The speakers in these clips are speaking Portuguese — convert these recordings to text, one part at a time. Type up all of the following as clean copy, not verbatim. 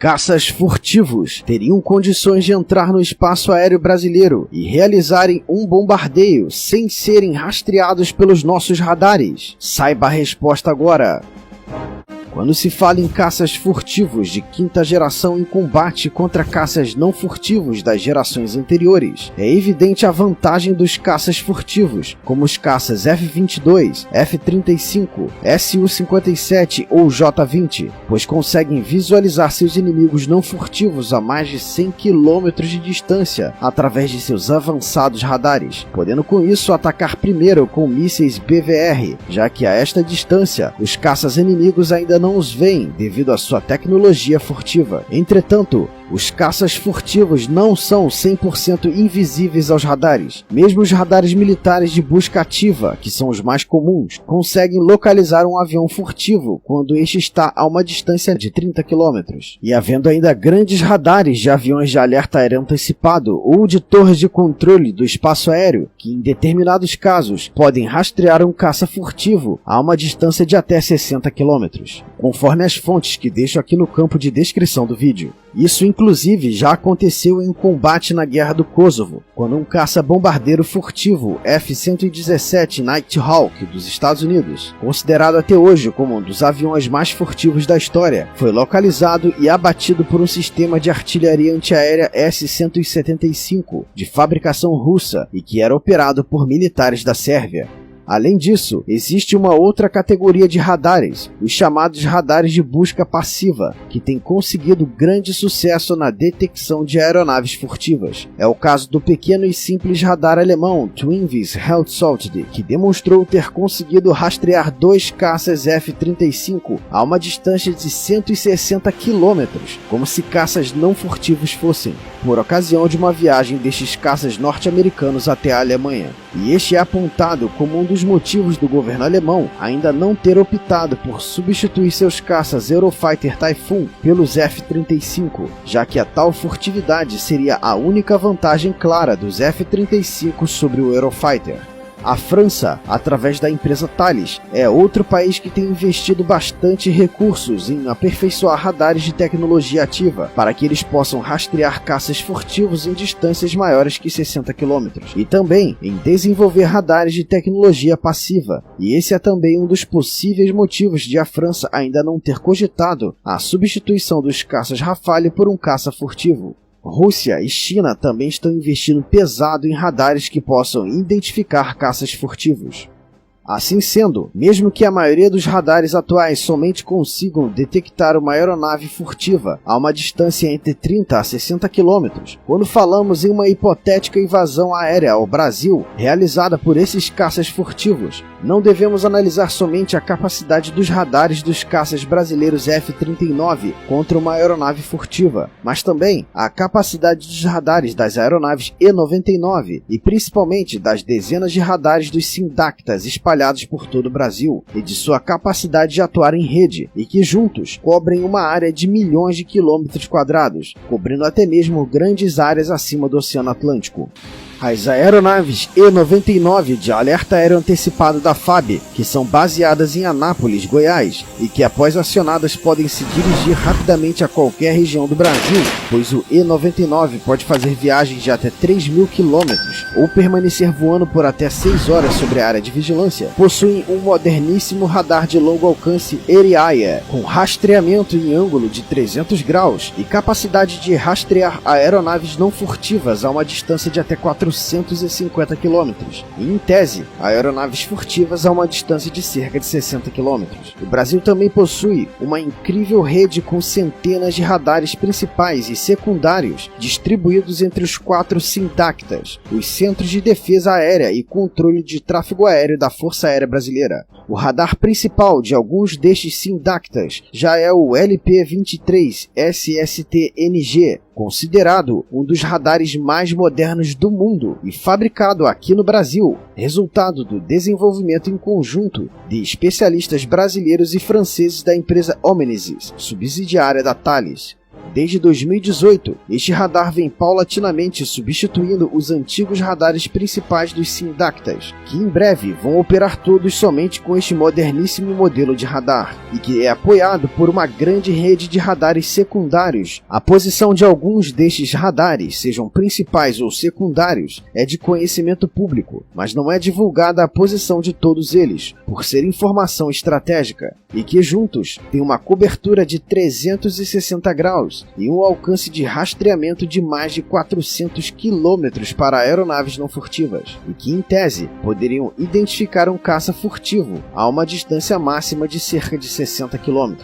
Caças furtivos teriam condições de entrar no espaço aéreo brasileiro e realizarem um bombardeio sem serem rastreados pelos nossos radares? Saiba a resposta agora! Quando se fala em caças furtivos de quinta geração em combate contra caças não furtivos das gerações anteriores, é evidente a vantagem dos caças furtivos, como os caças F-22, F-35, Su-57 ou J-20, pois conseguem visualizar seus inimigos não furtivos a mais de 100 km de distância através de seus avançados radares, podendo com isso atacar primeiro com mísseis BVR, já que a esta distância os caças inimigos ainda não os veem devido à sua tecnologia furtiva. Entretanto, os caças furtivos não são 100% invisíveis aos radares. Mesmo os radares militares de busca ativa, que são os mais comuns, conseguem localizar um avião furtivo quando este está a uma distância de 30 km. E havendo ainda grandes radares de aviões de alerta aéreo antecipado ou de torres de controle do espaço aéreo, que em determinados casos podem rastrear um caça furtivo a uma distância de até 60 km, conforme as fontes que deixo aqui no campo de descrição do vídeo. Isso inclusive já aconteceu em um combate na Guerra do Kosovo, quando um caça-bombardeiro furtivo F-117 Nighthawk dos Estados Unidos, considerado até hoje como um dos aviões mais furtivos da história, foi localizado e abatido por um sistema de artilharia antiaérea S-175 de fabricação russa e que era operado por militares da Sérvia. Além disso, existe uma outra categoria de radares, os chamados radares de busca passiva, que têm conseguido grande sucesso na detecção de aeronaves furtivas. É o caso do pequeno e simples radar alemão Twinvis Hellsalted, que demonstrou ter conseguido rastrear 2 caças F-35 a uma distância de 160 km, como se caças não furtivos fossem, por ocasião de uma viagem destes caças norte-americanos até a Alemanha. E este é apontado como um dos motivos do governo alemão ainda não ter optado por substituir seus caças Eurofighter Typhoon pelos F-35, já que a tal furtividade seria a única vantagem clara dos F-35 sobre o Eurofighter. A França, através da empresa Thales, é outro país que tem investido bastante recursos em aperfeiçoar radares de tecnologia ativa, para que eles possam rastrear caças furtivos em distâncias maiores que 60 km, e também em desenvolver radares de tecnologia passiva, e esse é também um dos possíveis motivos de a França ainda não ter cogitado a substituição dos caças Rafale por um caça furtivo. Rússia e China também estão investindo pesado em radares que possam identificar caças furtivos. Assim sendo, mesmo que a maioria dos radares atuais somente consigam detectar uma aeronave furtiva a uma distância entre 30 a 60 km, quando falamos em uma hipotética invasão aérea ao Brasil realizada por esses caças furtivos, não devemos analisar somente a capacidade dos radares dos caças brasileiros F-39 contra uma aeronave furtiva, mas também a capacidade dos radares das aeronaves E-99 e principalmente das dezenas de radares dos Sindactas espalhados por todo o Brasil e de sua capacidade de atuar em rede e que juntos cobrem uma área de milhões de quilômetros quadrados, cobrindo até mesmo grandes áreas acima do Oceano Atlântico. As aeronaves E-99 de alerta aéreo antecipado da FAB, que são baseadas em Anápolis, Goiás, e que após acionadas podem se dirigir rapidamente a qualquer região do Brasil, pois o E-99 pode fazer viagens de até 3.000 km ou permanecer voando por até 6 horas sobre a área de vigilância, possuem um moderníssimo radar de longo alcance Erieye, com rastreamento em ângulo de 300 graus e capacidade de rastrear aeronaves não furtivas a uma distância de até 450 km, e em tese, aeronaves furtivas a uma distância de cerca de 60 km. O Brasil também possui uma incrível rede com centenas de radares principais e secundários distribuídos entre os 4 Sindactas, os Centros de Defesa Aérea e Controle de Tráfego Aéreo da Força Aérea Brasileira. O radar principal de alguns destes Sindactas já é o LP-23 SST-NG, considerado um dos radares mais modernos do mundo e fabricado aqui no Brasil, resultado do desenvolvimento em conjunto de especialistas brasileiros e franceses da empresa Omnisys, subsidiária da Thales. desde 2018, este radar vem paulatinamente substituindo os antigos radares principais dos Sindactas, que em breve vão operar todos somente com este moderníssimo modelo de radar, e que é apoiado por uma grande rede de radares secundários. A posição de alguns destes radares, sejam principais ou secundários, é de conhecimento público, mas não é divulgada a posição de todos eles, por ser informação estratégica, e que juntos têm uma cobertura de 360 graus e um alcance de rastreamento de mais de 400 km para aeronaves não furtivas, e que em tese poderiam identificar um caça furtivo a uma distância máxima de cerca de 60 km.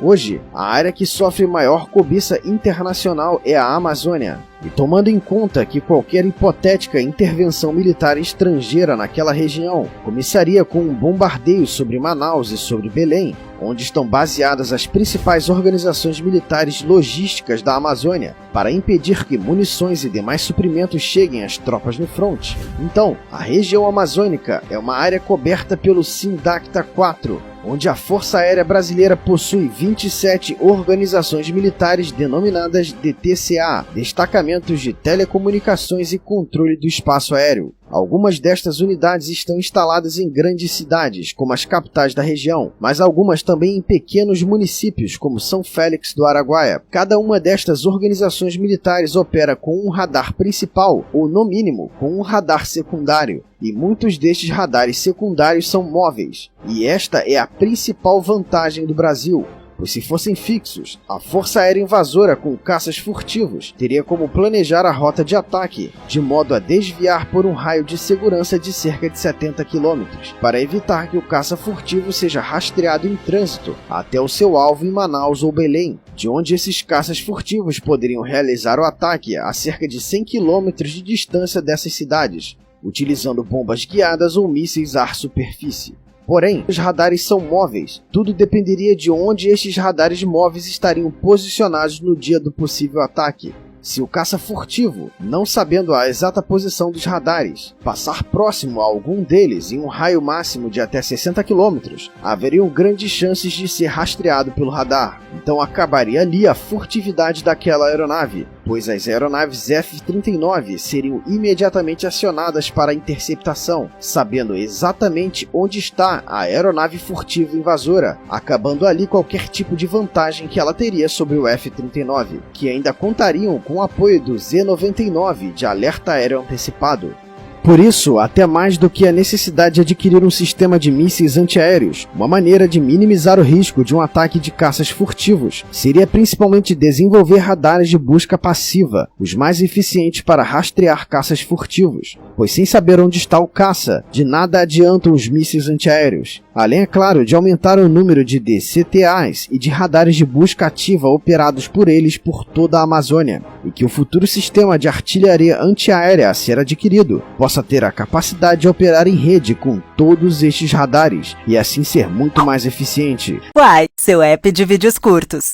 Hoje, a área que sofre maior cobiça internacional é a Amazônia, e tomando em conta que qualquer hipotética intervenção militar estrangeira naquela região começaria com um bombardeio sobre Manaus e sobre Belém, onde estão baseadas as principais organizações militares logísticas da Amazônia, para impedir que munições e demais suprimentos cheguem às tropas no fronte. Então, a região amazônica é uma área coberta pelo Sindacta 4, onde a Força Aérea Brasileira possui 27 organizações militares denominadas DTCA, Destacamentos de Telecomunicações e Controle do Espaço Aéreo. Algumas destas unidades estão instaladas em grandes cidades, como as capitais da região, mas algumas também em pequenos municípios, como São Félix do Araguaia. Cada uma destas organizações militares opera com um radar principal, ou no mínimo, com um radar secundário, e muitos destes radares secundários são móveis, e esta é a principal vantagem do Brasil. Pois se fossem fixos, a Força Aérea Invasora com caças furtivos teria como planejar a rota de ataque, de modo a desviar por um raio de segurança de cerca de 70 km, para evitar que o caça furtivo seja rastreado em trânsito até o seu alvo em Manaus ou Belém, de onde esses caças furtivos poderiam realizar o ataque a cerca de 100 km de distância dessas cidades, utilizando bombas guiadas ou mísseis ar-superfície. Porém, os radares são móveis, tudo dependeria de onde estes radares móveis estariam posicionados no dia do possível ataque. Se o caça furtivo, não sabendo a exata posição dos radares, passar próximo a algum deles em um raio máximo de até 60 km, haveriam grandes chances de ser rastreado pelo radar, então acabaria ali a furtividade daquela aeronave, pois as aeronaves F-39 seriam imediatamente acionadas para a interceptação, sabendo exatamente onde está a aeronave furtiva invasora, acabando ali qualquer tipo de vantagem que ela teria sobre o F-39, que ainda contariam com o apoio do Z-99 de alerta aéreo antecipado. Por isso, até mais do que a necessidade de adquirir um sistema de mísseis antiaéreos, uma maneira de minimizar o risco de um ataque de caças furtivos seria principalmente desenvolver radares de busca passiva, os mais eficientes para rastrear caças furtivos, pois sem saber onde está o caça, de nada adiantam os mísseis antiaéreos. Além, é claro, de aumentar o número de DCTAs e de radares de busca ativa operados por eles por toda a Amazônia, e que o futuro sistema de artilharia antiaérea a ser adquirido possa ter a capacidade de operar em rede com todos estes radares, e assim ser muito mais eficiente. Uai, seu app de vídeos curtos.